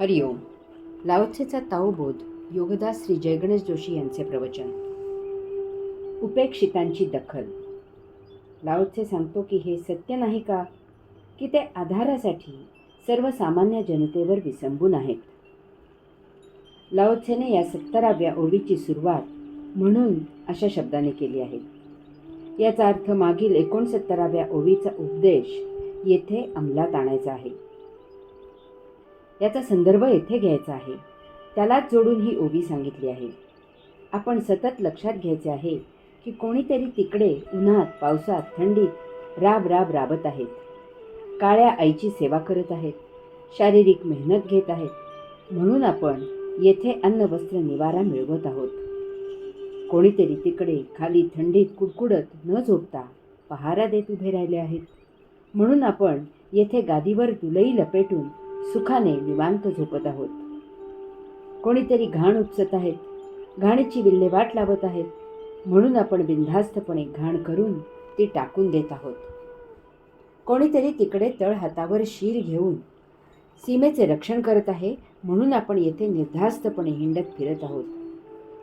हरिओम. लाओत्सेचा ताओबोध योगदास श्री जयगणेश जोशी यांचे प्रवचन. उपेक्षितांची दखल. लाओत्से सांगतो की हे सत्य नाही का की ते आधारासाठी सर्वसामान्य जनतेवर विसंबून आहेत. लाओत्सेने या 17व्या ओळीची सुरुवात म्हणून अशा शब्दाने केली आहे. याचा अर्थ मागील 69व्या ओळीचा उपदेश येथे अंमलात आणायचा आहे. याचा संदर्भ येथे घ्यायचा आहे. त्यालाच जोडून ही ओवी सांगितली आहे. आपण सतत लक्षात घ्यायचे आहे की कोणीतरी तिकडे उन्हात पावसात थंडीत राबत आहेत. काळ्या आईची सेवा करत आहेत. शारीरिक मेहनत घेत आहेत. म्हणून आपण येथे अन्न वस्त्र निवारा मिळवत आहोत. कोणीतरी तिकडे खाली थंडीत कुडकुडत न झोपता पहारा देत उभे राहिले आहेत. म्हणून आपण येथे गादीवर दुलई लपेटून सुखाने निवांत झोपत आहोत. कोणीतरी घाण उपसत आहेत. घाणीची विल्हेवाट लावत आहेत. म्हणून आपण बिनधास्तपणे घाण करून ती टाकून देत आहोत. कोणीतरी तिकडे तळ हातावर शीर घेऊन सीमेचे रक्षण करत आहे. म्हणून आपण येथे निर्धास्तपणे हिंडत फिरत आहोत.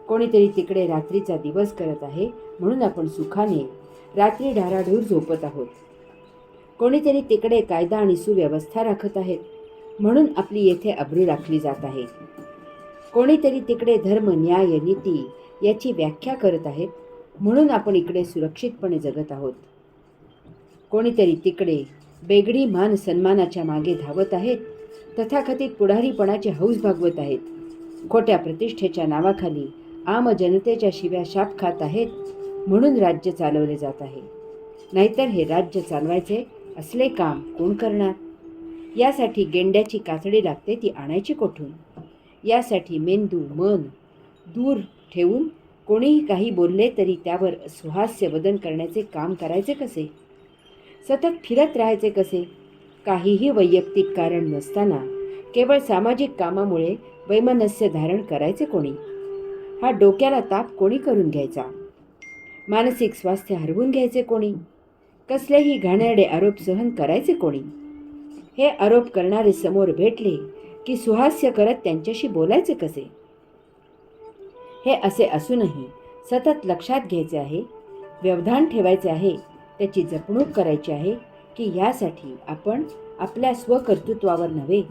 कोणीतरी तिकडे रात्रीचा दिवस करत आहे. म्हणून आपण सुखाने रात्री ढाराढूर झोपत आहोत. कोणीतरी तिकडे कायदा आणि सुव्यवस्था राखत आहेत. म्हणून आपली येथे अब्रू राखली जात आहे. कोणीतरी तिकडे धर्म न्याय नीती याची व्याख्या करत आहेत. म्हणून आपण इकडे सुरक्षितपणे जगत आहोत. कोणीतरी तिकडे बेगडी मान सन्मानाच्या मागे धावत आहेत. तथाकथित पुढारीपणाची हौस भागवत आहेत. खोट्या प्रतिष्ठेच्या नावाखाली आम जनतेच्या शिव्या शाप खात आहेत. म्हणून राज्य चालवले जात आहे. नाहीतर हे राज्य चालवायचे असले काम कोण करणार? यासाठी गेंड्याची कातडी लागते, ती आणायची कोठून? यासाठी मेंदू मन दूर ठेवून कोणीही काही बोलले तरी त्यावर सुहास्य वदन करण्याचे काम करायचे कसे? सतत फिरत राहायचे कसे? काहीही वैयक्तिक कारण नसताना केवळ सामाजिक कामामुळे वैमनस्य धारण करायचे कोणी? हा डोक्याला ताप कोणी करून घ्यायचा? मानसिक स्वास्थ्य हरवून घ्यायचे कोणी? कसलेही घाणेरडे आरोप सहन करायचे कोणी? हे आरोप करणारे समोर भेटले की सुहास्य करत त्यांच्याशी बोलायचे कसे? हे असे असूनही सतत लक्षात घ्यायचे आहे, व्यवधान ठेवायचे आहे, त्याची जपणूक करायची आहे की यासाठी आपण आपल्या स्वकर्तृत्वावर नव्हे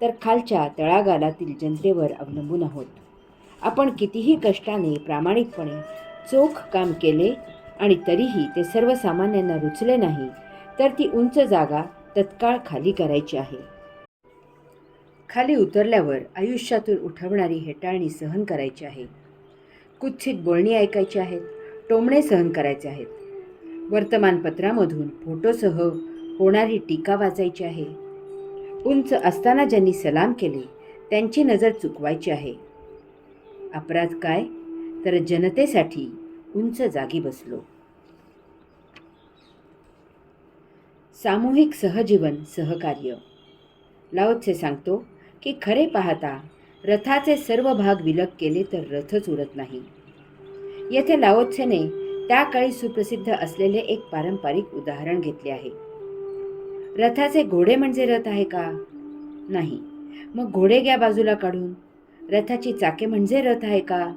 तर खालच्या तळागाळातील जनतेवर अवलंबून आहोत. आपण कितीही कष्टाने प्रामाणिकपणे चोख काम केले आणि तरीही ते सर्वसामान्यांना रुचले नाही तर ती उंच जागा तत्काळ खाली करायची आहे. खाली उतरल्यावर आयुष्यातून उठवणारी हेटाळणी सहन करायची आहे. कुत्सित बोलणी ऐकायची आहेत. टोमणे सहन करायचे आहेत. वर्तमानपत्रामधून फोटोसह होणारी टीका वाचायची आहे. उंच असताना ज्यांनी सलाम केले त्यांची नजर चुकवायची आहे. अपराध काय तर जनतेसाठी उंच जागी बसलो. सामूहिक सहजीवन सहकार्य. लाओत्से सांगतो की खरे पाहता रथाचे सर्व भाग विलग केले तर रथच उडत नाही. येथे लाओत्सेने त्या काळी सुप्रसिद्ध असलेले एक पारंपरिक उदाहरण घेतले आहे. रथाचे घोडे म्हणजे रथ आहे का? नाही. मग घोडे घ्या बाजूला काढून. रथाची चाके म्हणजे रथ आहे का?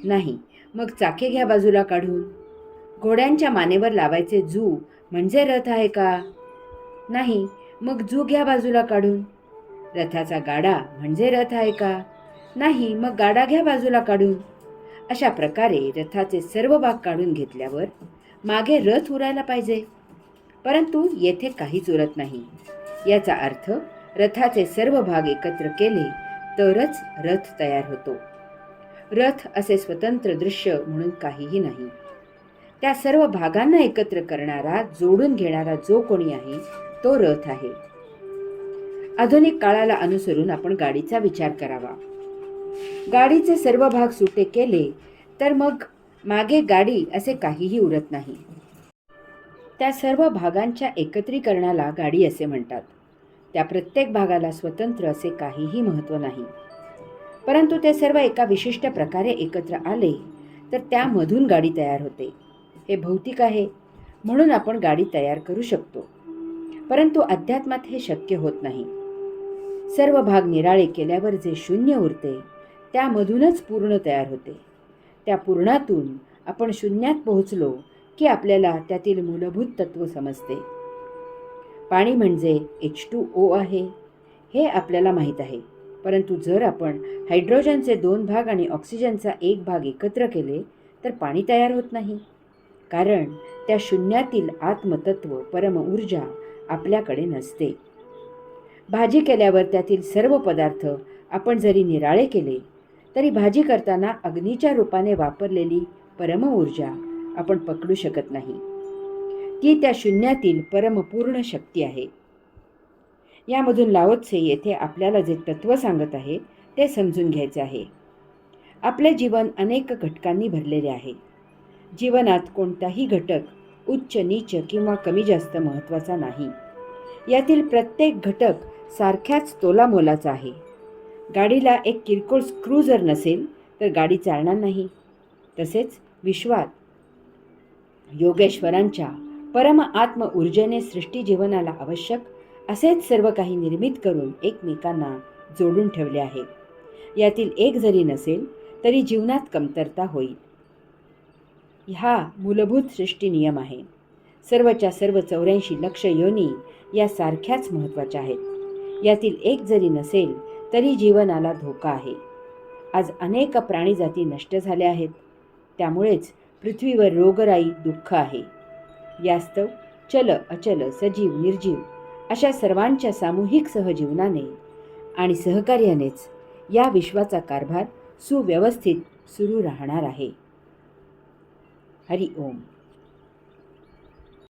नाही. मग चाके घ्या बाजूला काढून. घोड्यांच्या मानेवर लावायचे जू म्हणजे रथ आहे का? नाही. मग जू घ्या बाजूला काढून. रथाचा गाडा म्हणजे रथ आहे का? नाही. मग गाडा घ्या बाजूला काढून. अशा प्रकारे रथाचे सर्व भाग काढून घेतल्यावर मागे रथ उरायला पाहिजे. परंतु येथे काहीच उरत नाही. याचा अर्थ रथाचे सर्व भाग एकत्र केले तरच रथ तयार होतो. रथ असे स्वतंत्र दृश्य म्हणून काहीही नाही. त्या सर्व भागांना एकत्र करणारा जोडून घेणारा जो कोणी आहे तो रथ आहे. आधुनिक काळाला अनुसरून आपण गाडीचा विचार करावा. गाडीचे सर्व भाग सुटे केले तर मग मागे गाडी असे काहीही उरत नाही. त्या सर्व भागांच्या एकत्रीकरणाला गाडी असे म्हणतात. त्या प्रत्येक भागाला स्वतंत्र असे काहीही महत्त्व नाही. परंतु ते सर्व एका विशिष्ट प्रकारे एकत्र आले तर त्यामधून गाडी तयार होते. हे भौतिक आहे म्हणून आपण गाडी तयार करू शकतो. परंतु अध्यात्मात हे शक्य होत नाही. सर्व भाग निराळे केल्यावर जे शून्य उरते त्यामधूनच पूर्ण तयार होते. त्या पूर्णातून आपण शून्यात पोहोचलो की आपल्याला त्यातील मूलभूत तत्व समजते. पाणी म्हणजे H2O आहे हे आपल्याला माहीत आहे. परंतु जर आपण हायड्रोजनचे 2 भाग आणि ऑक्सिजनचा 1 भाग एकत्र केले तर पाणी तयार होत नाही. कारण त्या शून्यातील आत्मतत्व परम ऊर्जा आपल्याकडे नसते. भाजी केल्यावर त्यातील सर्व पदार्थ आपण जरी निराळे केले तरी भाजी करताना अग्नीच्या रूपाने वापरलेली परम ऊर्जा आपण पकडू शकत नाही. ती त्या शून्यातील परमपूर्ण शक्ती आहे. यामधून लाओ त्से येथे आपल्याला जे तत्व सांगत आहे ते समजून घ्यायचे आहे. आपले जीवन अनेक घटकांनी भरलेले आहे. जीवनात कोणताही घटक उच्च नीच किंवा कमी जास्त महत्त्वाचा नाही. यातील प्रत्येक घटक सारख्याच तोलामोलाचा आहे. गाडीला एक किरकोळ स्क्रू जर नसेल तर गाडी चालणार नाही. तसेच विश्वात योगेश्वरांच्या परम आत्म ऊर्जेने सृष्टी जीवनाला आवश्यक असेच सर्व काही निर्मित करून एकमेकांना जोडून ठेवले आहे. यातील एक जरी नसेल तरी जीवनात कमतरता होईल. हा मूलभूत सृष्टी नियम आहे. सर्वच्या सर्व 84 लक्ष योनी या सारख्याच महत्त्वाच्या आहेत. यातील एक जरी नसेल तरी जीवनाला धोका आहे. आज अनेक प्राणीजाती नष्ट झाल्या आहेत. त्यामुळेच पृथ्वीवर रोगराई दुःख आहे. यास्तव चल अचल सजीव निर्जीव अशा सर्वांच्या सामूहिक सहजीवनाने आणि सहकार्यानेच या विश्वाचा कारभार सुव्यवस्थित सुरू राहणार आहे. हरि ओम.